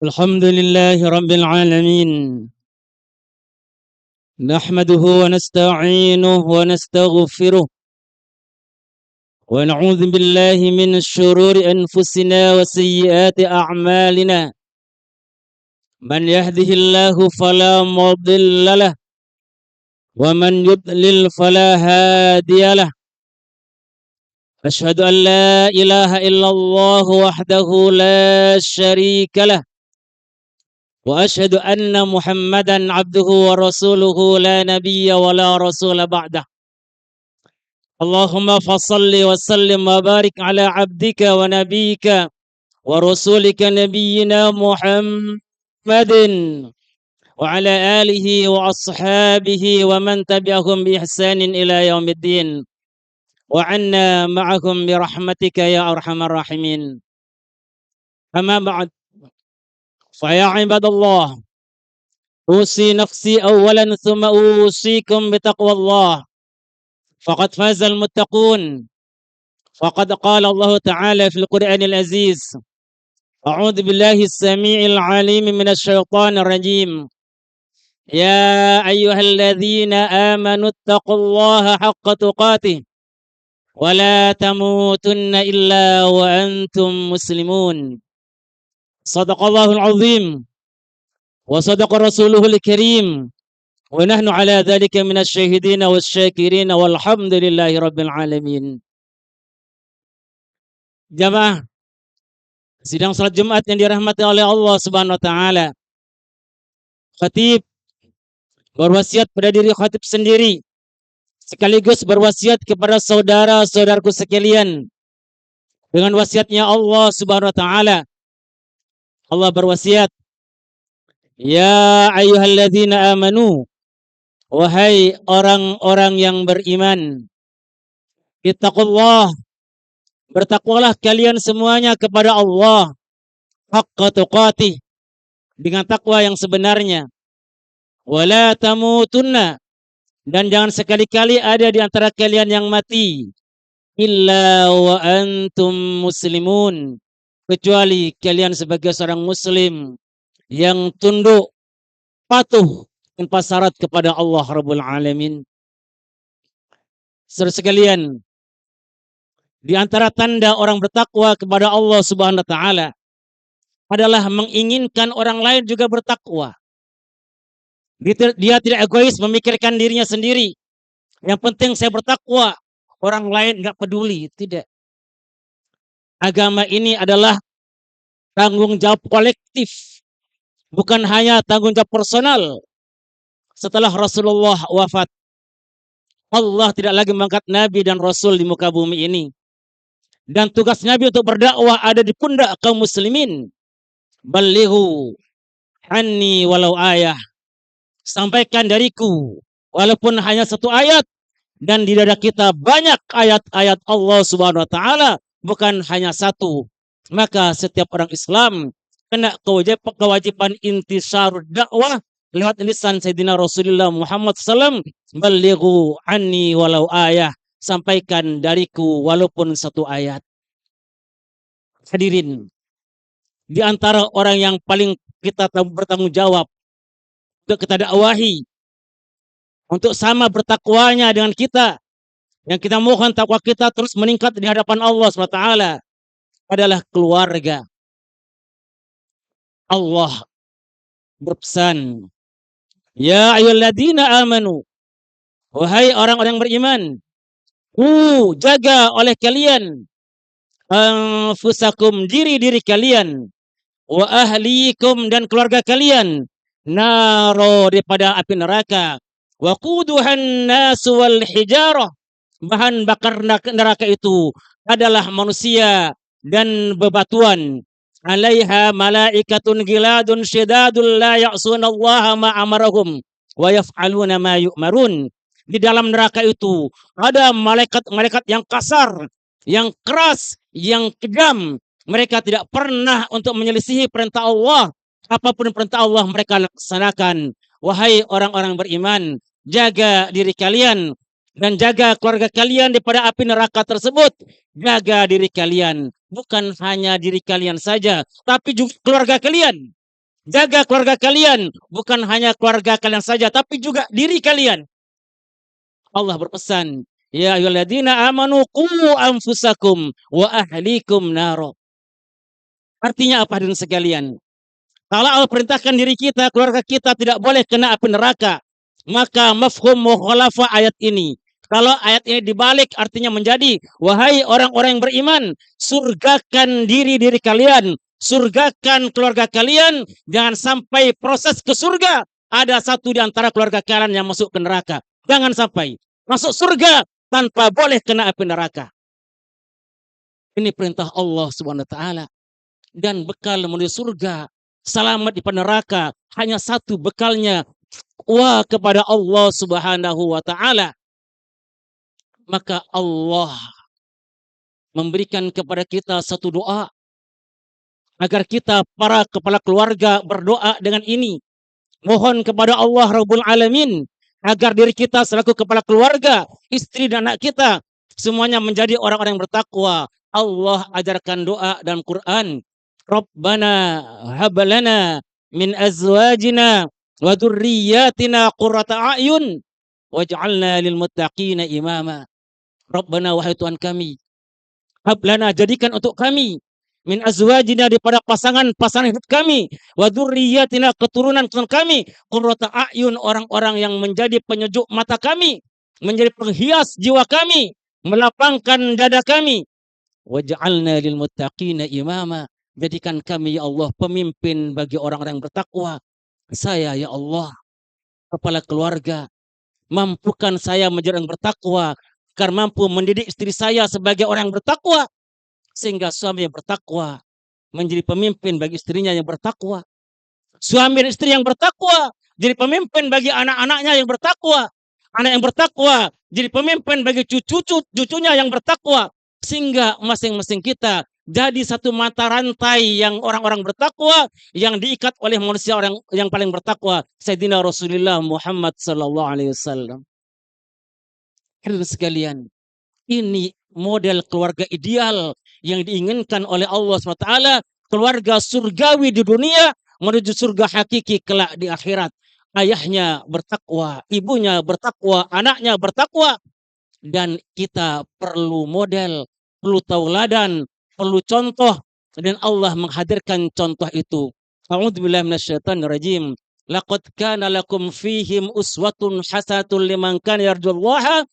الحمد لله رب العالمين. نحمده ونستعينه ونستغفره ونعوذ بالله من شرور أنفسنا وسيئات أعمالنا. من يهده الله فلا مضل له ومن يضلل فلا هادي له. أشهد أن لا إله إلا الله وحده لا شريك له، وأشهد أن محمدا عبده ورسوله لا نبي ولا رسول بعده. اللهم فصل وسلم وبارك على عبدك ونبيك ورسولك نبينا محمد وعلى آله وأصحابه ومن تبعهم بإحسان إلى يوم الدين، وعنا معكم برحمتك يا أرحم الراحمين. أما بعد، فيا عباد الله، أوصي نفسي أولا ثم أوصيكم بتقوى الله، فقد فاز المتقون. فقد قال الله تعالى في القرآن العزيز: أعوذ بالله السميع العليم من الشيطان الرجيم. يا أيها الذين آمنوا اتقوا الله حق تقاته ولا تموتن إلا وأنتم مسلمون. صدق الله العظيم وصدق رسوله الكريم، ونحن على ذلك من الشاهدين والشاكرين والحمد لله رب العالمين. Jamaah sidang salat Jumat yang dirahmati oleh Allah Subhanahu wa taala. Khatib berwasiat pada diri khatib sendiri sekaligus berwasiat kepada saudara-saudaraku sekalian dengan wasiatnya Allah Subhanahu wa taala. Allah berwasiat, ya ayyuhalladzina amanu, wahai orang-orang yang beriman, ittaqullah, bertakwalah kalian semuanya kepada Allah, haqqa tuqatih, dengan takwa yang sebenarnya. Wala tamutunna, dan jangan sekali-kali ada di antara kalian yang mati, illa wa antum muslimun, kecuali kalian sebagai seorang muslim yang tunduk, patuh, tanpa syarat kepada Allah Rabbul Alamin. Saudara sekalian, di antara tanda orang bertakwa kepada Allah Subhanahu wa taala adalah menginginkan orang lain juga bertakwa. Dia tidak egois memikirkan dirinya sendiri. Yang penting saya bertakwa, orang lain nggak peduli. Tidak. Agama ini adalah tanggung jawab kolektif, bukan hanya tanggung jawab personal. Setelah Rasulullah wafat, Allah tidak lagi mengangkat Nabi dan Rasul di muka bumi ini. Dan tugas Nabi untuk berdakwah ada di pundak kaum muslimin. Balighu anni walau ayah. Sampaikan dariku walaupun hanya satu ayat. Dan di dada kita banyak ayat-ayat Allah Subhanahu wa taala, bukan hanya satu. Maka setiap orang Islam kena kewajiban intisar dakwah lewat lisan Sayyidina Rasulullah Muhammad SAW. Balighu anni walau ayah. Sampaikan dariku walaupun satu ayat. Hadirin, di antara orang yang paling kita bertanggung jawab untuk kita dakwahi, untuk sama bertakwanya dengan kita, yang kita mohon takwa kita terus meningkat di hadapan Allah SWT, adalah keluarga. Allah berpesan, ya ayyuhalladzina amanu, wahai orang-orang beriman, jaga oleh kalian anfusakum, diri-diri kalian, wa ahlikum, dan keluarga kalian, naro, daripada api neraka, wa quduhan nasu wal hijarah, bahan bakar neraka itu adalah manusia dan bebatuan, alaiha malaikatun giladun syidadul la ya'sunallaha ma amarahum wa yaf'aluna ma yu'marun. Di dalam neraka itu ada malaikat-malaikat yang kasar, yang keras, yang kejam. Mereka tidak pernah untuk menyelisihi perintah Allah. Apapun perintah Allah mereka laksanakan. Wahai orang-orang beriman, jaga diri kalian dan jaga keluarga kalian daripada api neraka tersebut. Jaga diri kalian, bukan hanya diri kalian saja, tapi juga keluarga kalian. Jaga keluarga kalian, bukan hanya keluarga kalian saja, tapi juga diri kalian. Allah berpesan, ya ayyuhalladzina amanu qu anfusakum wa ahlikum naro. Artinya apa hadirin sekalian? Kalau Allah perintahkan diri kita, keluarga kita tidak boleh kena api neraka, maka mafhum mukhalafah ayat ini. Kalau ayat ini dibalik artinya menjadi, wahai orang-orang yang beriman, surgakan diri-diri kalian, surgakan keluarga kalian, jangan sampai proses ke surga ada satu di antara keluarga kalian yang masuk ke neraka. Jangan sampai masuk surga tanpa boleh kena api neraka. Ini perintah Allah Subhanahu wa taala. Dan bekal menuju surga, selamat di neraka, hanya satu bekalnya, takwa kepada Allah Subhanahu wa taala. Maka Allah memberikan kepada kita satu doa agar kita para kepala keluarga berdoa dengan ini. Mohon kepada Allah Rabbul Alamin agar diri kita selaku kepala keluarga, istri dan anak kita semuanya menjadi orang-orang yang bertakwa. Allah ajarkan doa dalam Quran. Rabbana hablana min azwajina wa dzurriyyatina qurrata a'yun waj'alna lil muttaqina imama. Rabbana, wahai Tuhan kami, hablana, jadikan untuk kami, min azwajina, daripada pasangan-pasangan hidup kami, wa dzurriyyatina, keturunan kami, qurrata a'yun, orang-orang yang menjadi penyejuk mata kami, menjadi penghias jiwa kami, melapangkan dada kami. Waj'alna lil muttaqina imama, jadikan kami ya Allah pemimpin bagi orang-orang yang bertakwa. Saya ya Allah kepala keluarga, mampukan saya menjadi orang bertakwa, agar mampu mendidik istri saya sebagai orang yang bertakwa, sehingga suami yang bertakwa menjadi pemimpin bagi istrinya yang bertakwa. Suami dan istri yang bertakwa jadi pemimpin bagi anak-anaknya yang bertakwa. Anak yang bertakwa jadi pemimpin bagi cucunya yang bertakwa. Sehingga masing-masing kita jadi satu mata rantai yang orang-orang bertakwa, yang diikat oleh manusia orang yang paling bertakwa, Sayyidina Rasulullah Muhammad sallallahu alaihi wasallam. Hadirin sekalian, ini model keluarga ideal yang diinginkan oleh Allah SWT, keluarga surgawi di dunia menuju surga hakiki kelak di akhirat. Ayahnya bertakwa, ibunya bertakwa, anaknya bertakwa, dan kita perlu model, perlu tauladan, perlu contoh, dan Allah menghadirkan contoh itu. A'udzubillahi minasyaitonirrajim. Laqad kana lakum fihim uswatun hasanatun liman kana yarjullaha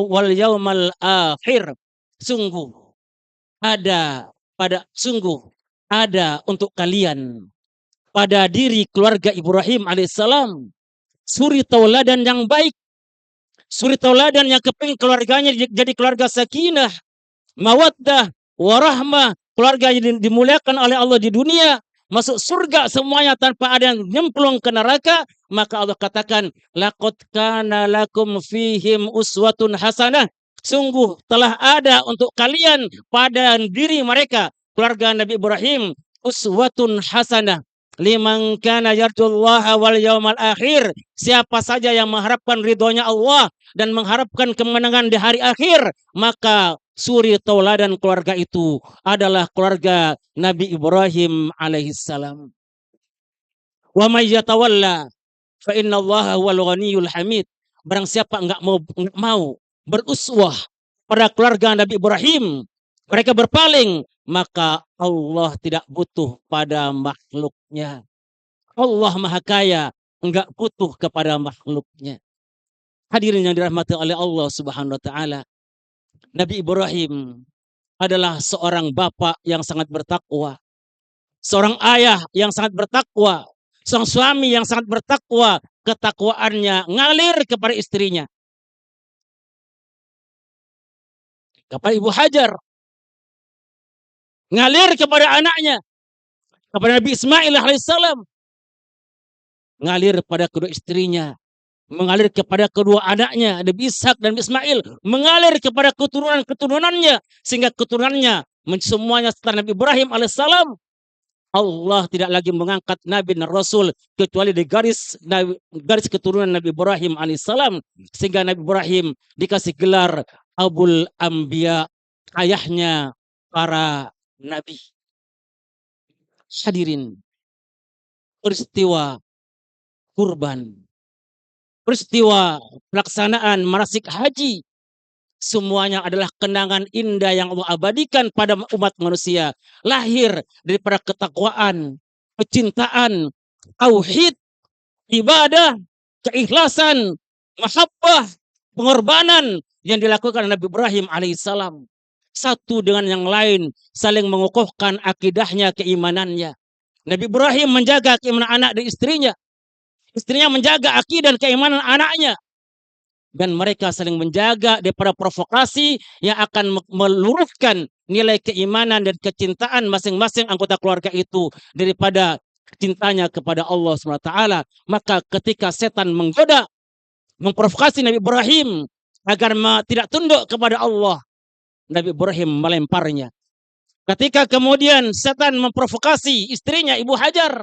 wal yaumal akhir. Sungguh ada untuk kalian pada diri keluarga Ibrahim alaihissalam suri tauladan yang baik, suri tauladan yang kepingin keluarganya jadi keluarga sakinah, mawaddah, warahmah, keluarga yang dimuliakan oleh Allah di dunia, masuk surga semuanya tanpa ada yang nyemplung ke neraka. Maka Allah katakan, laqad kana lakum fihim uswatun hasanah. Sungguh telah ada untuk kalian pada diri mereka, keluarga Nabi Ibrahim, uswatun hasanah liman kana yarjullaha wal yaumal akhir. Siapa saja yang mengharapkan ridhonya Allah dan mengharapkan kemenangan di hari akhir, maka suri tauladan keluarga itu adalah keluarga Nabi Ibrahim alaihissalam. Wa may yatawalla fa innallaha huwal ghaniyul hamid. Barang siapa enggak mau beruswah pada keluarga Nabi Ibrahim, mereka berpaling, maka Allah tidak butuh pada makhluknya. Allah Maha Kaya, enggak butuh kepada makhluknya. Hadirin yang dirahmati oleh Allah Subhanahu wa taala, Nabi Ibrahim adalah seorang bapak yang sangat bertakwa, seorang ayah yang sangat bertakwa, seorang suami yang sangat bertakwa. Ketakwaannya ngalir kepada istrinya, kepada Ibu Hajar, ngalir kepada anaknya, kepada Nabi Ismail alaihissalam, ngalir pada kedua istrinya, mengalir kepada kedua anaknya, Nabi Ishak dan Ismail, mengalir kepada keturunan-keturunannya, sehingga keturunannya semuanya setelah Nabi Ibrahim alaihissalam. Allah tidak lagi mengangkat Nabi dan Rasul kecuali di garis keturunan Nabi Ibrahim alaihissalam, sehingga Nabi Ibrahim dikasih gelar Abul Anbiya, ayahnya para nabi. Hadirin, peristiwa kurban, peristiwa pelaksanaan manasik haji, semuanya adalah kenangan indah yang Allah abadikan pada umat manusia. Lahir daripada ketakwaan, kecintaan, tauhid, ibadah, keikhlasan, mahabbah, pengorbanan yang dilakukan Nabi Ibrahim alaihissalam. Satu dengan yang lain saling mengukuhkan akidahnya, keimanannya. Nabi Ibrahim menjaga keimanan anak dan istrinya. Istrinya menjaga akidah dan keimanan anaknya. Dan mereka saling menjaga daripada provokasi yang akan meluruskan nilai keimanan dan kecintaan masing-masing anggota keluarga itu daripada cintanya kepada Allah SWT. Maka ketika setan menggoda, memprovokasi Nabi Ibrahim agar tidak tunduk kepada Allah, Nabi Ibrahim melemparnya. Ketika kemudian setan memprovokasi istrinya Ibu Hajar,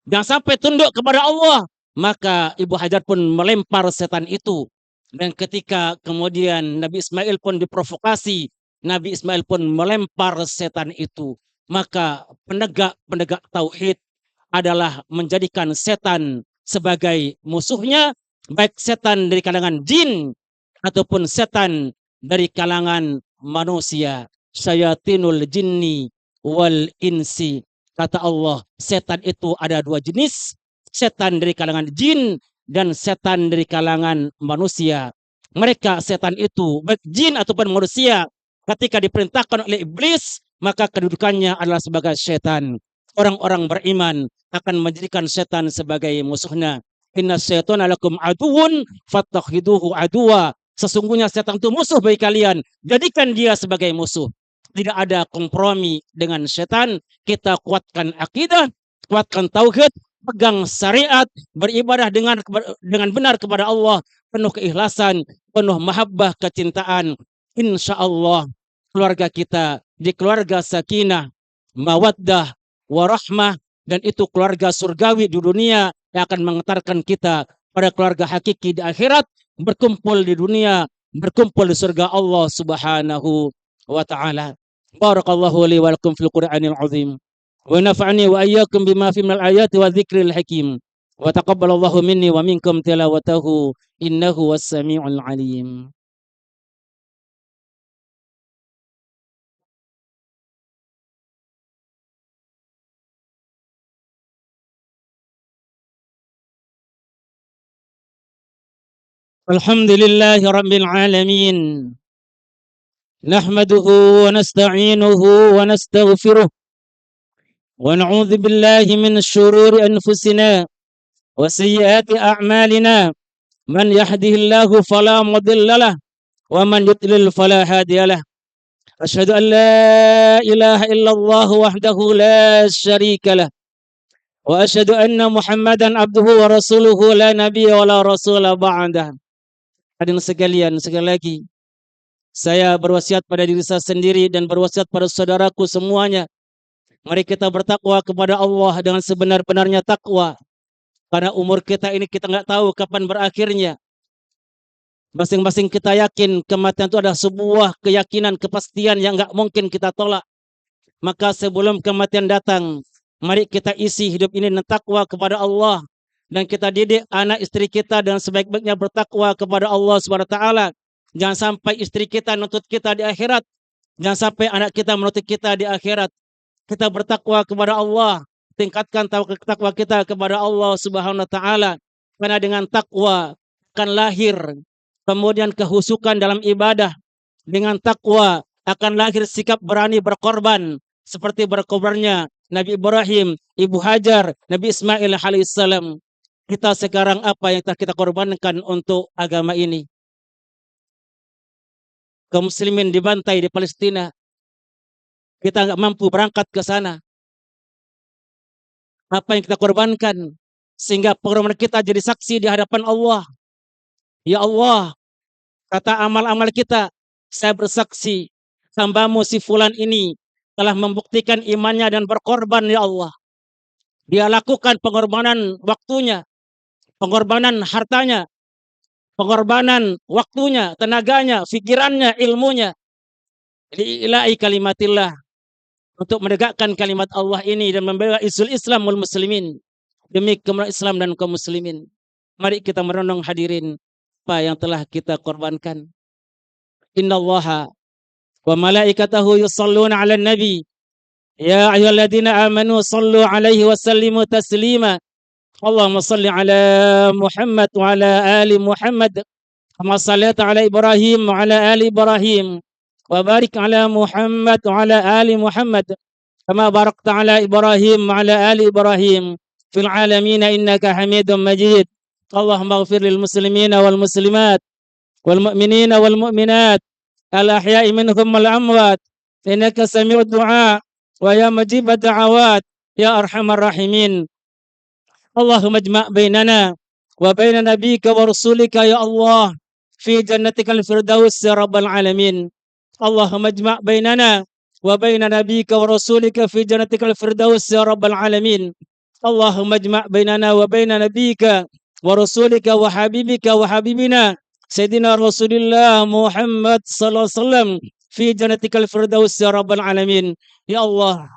jangan sampai tunduk kepada Allah, maka Ibu Hajar pun melempar setan itu. Dan ketika kemudian Nabi Ismail pun diprovokasi, Nabi Ismail pun melempar setan itu. Maka penegak tauhid adalah menjadikan setan sebagai musuhnya, baik setan dari kalangan jin ataupun setan dari kalangan manusia. Syayatinul jinni wal insi. Kata Allah, setan itu ada dua jenis, setan dari kalangan jin dan setan dari kalangan manusia. Mereka setan itu, baik jin ataupun manusia, ketika diperintahkan oleh iblis, maka kedudukannya adalah sebagai setan. Orang-orang beriman akan menjadikan setan sebagai musuhnya. Inna syaitana lakum aduun fattakhiduhu aduwa. Sesungguhnya setan itu musuh bagi kalian, jadikan dia sebagai musuh. Tidak ada kompromi dengan setan. Kita kuatkan akidah, kuatkan tauhid, pegang syariat, beribadah dengan benar kepada Allah, penuh keikhlasan, penuh mahabbah, kecintaan. Insya Allah keluarga kita di keluarga sakinah, mawaddah, warahmah, dan itu keluarga surgawi di dunia yang akan mengantarkan kita pada keluarga hakiki di akhirat, berkumpul di dunia, berkumpul di surga Allah Subhanahu wa ta'ala. Barakallahu li wa lakum fil Qur'anil azim. Wa nafa'ani wa iyyakum bima fi minal ayati wa dzikril hakim. Wa taqabbalallahu minni wa minkum tilawatahu innahu was-sami'ul alim. Alhamdulillahi rabbil alamin. Nahmaduhu wa nasta'inuhu wa nastaghfiruh. ونعوذ بالله من شرور أنفسنا وسيئات أعمالنا من يهده الله فلا مضل له ومن يضلل فلا هادي له أشهد أن لا إله إلا الله وحده لا شريك له وأشهد أن محمدا عبده ورسوله لا نبي ولا رسول بعده. Hadirin sekalian, sekali lagi saya berwasiat pada diri saya sendiri dan berwasiat pada saudaraku semuanya. Mari kita bertakwa kepada Allah dengan sebenar-benarnya takwa. Karena umur kita ini kita nggak tahu kapan berakhirnya. Masing-masing kita yakin kematian itu adalah sebuah keyakinan, kepastian yang nggak mungkin kita tolak. Maka sebelum kematian datang, mari kita isi hidup ini dengan takwa kepada Allah. Dan kita didik anak istri kita dengan sebaik-baiknya bertakwa kepada Allah SWT. Jangan sampai istri kita menuntut kita di akhirat. Jangan sampai anak kita menuntut kita di akhirat. Kita bertakwa kepada Allah, tingkatkan takwa kita kepada Allah Subhanahu wa taala. Karena dengan takwa akan lahir kemudian kehusukan dalam ibadah. Dengan takwa akan lahir sikap berani berkorban seperti berkorbannya Nabi Ibrahim, Ibu Hajar, Nabi Ismail alaihissalam. Kita sekarang apa yang kita korbankan untuk agama ini? Kaum muslimin dibantai di Palestina. Kita nggak mampu berangkat ke sana. Apa yang kita korbankan sehingga pengorbanan kita jadi saksi di hadapan Allah. Ya Allah, kata amal-amal kita, saya bersaksi hambamu si fulan ini telah membuktikan imannya dan berkorban ya Allah. Dia lakukan pengorbanan waktunya, pengorbanan hartanya, pengorbanan waktunya, tenaganya, pikirannya, ilmunya. Li'ila'i kalimatillah. Untuk menegakkan kalimat Allah ini dan membela isul Islam wal muslimin. demi kemenangan Islam dan kaum muslimin. Mari kita merenung hadirin apa yang telah kita korbankan. Innallaha wa malaikatahu yusalluna 'alan nabi. Ya ayyuhalladzina amanu sallu 'alaihi wa sallimu taslima. Allahumma salli 'ala Muhammad wa 'ala ali Muhammad kama shallaita 'ala Ibrahim wa 'ala ali Ibrahim wa barik 'ala Muhammad wa 'ala ali Muhammad kama barakta 'ala Ibrahim wa 'ala ali Ibrahim fil 'alamin innaka Hamidum Majid. Allahumma ighfir lil muslimina wal muslimat wal mu'minina wal mu'minat al ahya'i minhum wal amwat innaka sami'ud du'a wa ya mujibad da'awat ya arhamar rahimin. Allahumma ijma' bainana wa baina nabiyyika wa rasulika ya Allah fi jannatikal firdaus ya rabbal alamin. Allahumma ijma' bainana wa baina nabiyyika wa rasulika fi jannatikal firdaus ya rabbal alamin. Allahumma ijma' bainana wa baina nabiyyika wa rasulika wa habibika wa habibina Sayyidina Rasulullah Muhammad sallallahu alaihi wasallam fi jannatikal firdaus ya rabbal alamin. Ya Allah,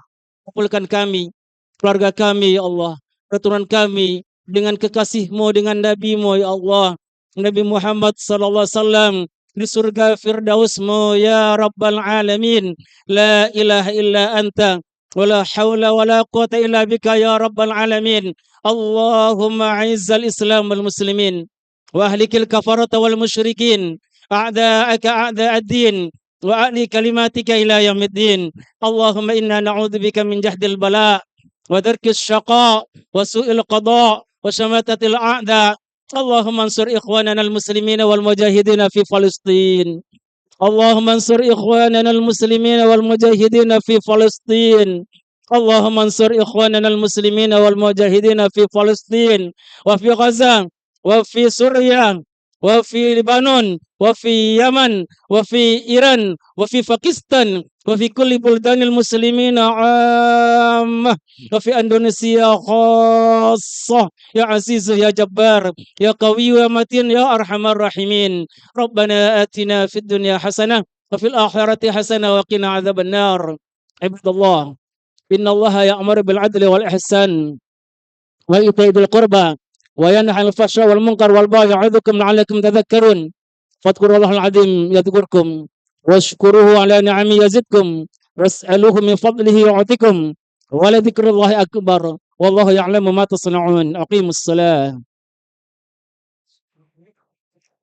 kumpulkan kami, keluarga kami ya Allah, keturunan kami dengan kekasih-Mu, dengan Nabi-Mu ya Allah, Nabi Muhammad sallallahu alaihi wasallam di surga firdaus-Mu ya rabbal alamin. La ilaha illa anta wala haula wala quwata illa bika ya rabbal alamin. Allahumma a'izzal Islam wal muslimin wa ahlikil kafarata wal musyrikin a'da'aka a'da'ad din wa a'li kalimatika ila yaumiddin. Allahumma inna na'udzubika min jahdil bala wa darkis syaqa wa su'il qada wa syamatatil a'da. Allahumma ansur ikhwanana al-muslimina wal mujahidina fi Palestin. Allahumma ansur ikhwanana al-muslimina wal mujahidina fi Palestin. Allahumma ansur ikhwanana al-muslimina wal mujahidina fi Palestin wa fi Gaza wa fi Suriah wa fi Lebanon wa fi Yaman wa fi Iran wa fi Pakistan wa fi kulli buldanil muslimina ammah wa fi Indonesia khassah ya aziz ya jabbar ya qawi ya matin ya arhamar rahimin. Rabbana atina fid dunya hasanah wa fil akhirati hasanah wa qina adzaban nar. Ibadallah, innallaha ya'muru bil adli wal ihsan wa ita'i dzil qurba wa yanha 'anil fahsya'i wal munkar wal baghi ya'idzukum la'allakum tadhakkarun. Fadhkurullahal 'azim yadhkurkum washkuruhu 'ala ni'amihi yazidkum was'aluhu min fadlihi yu'tikum wa la dzikrullahi akbar wallahu ya'lamu ma tasna'un. Aqimus shalah.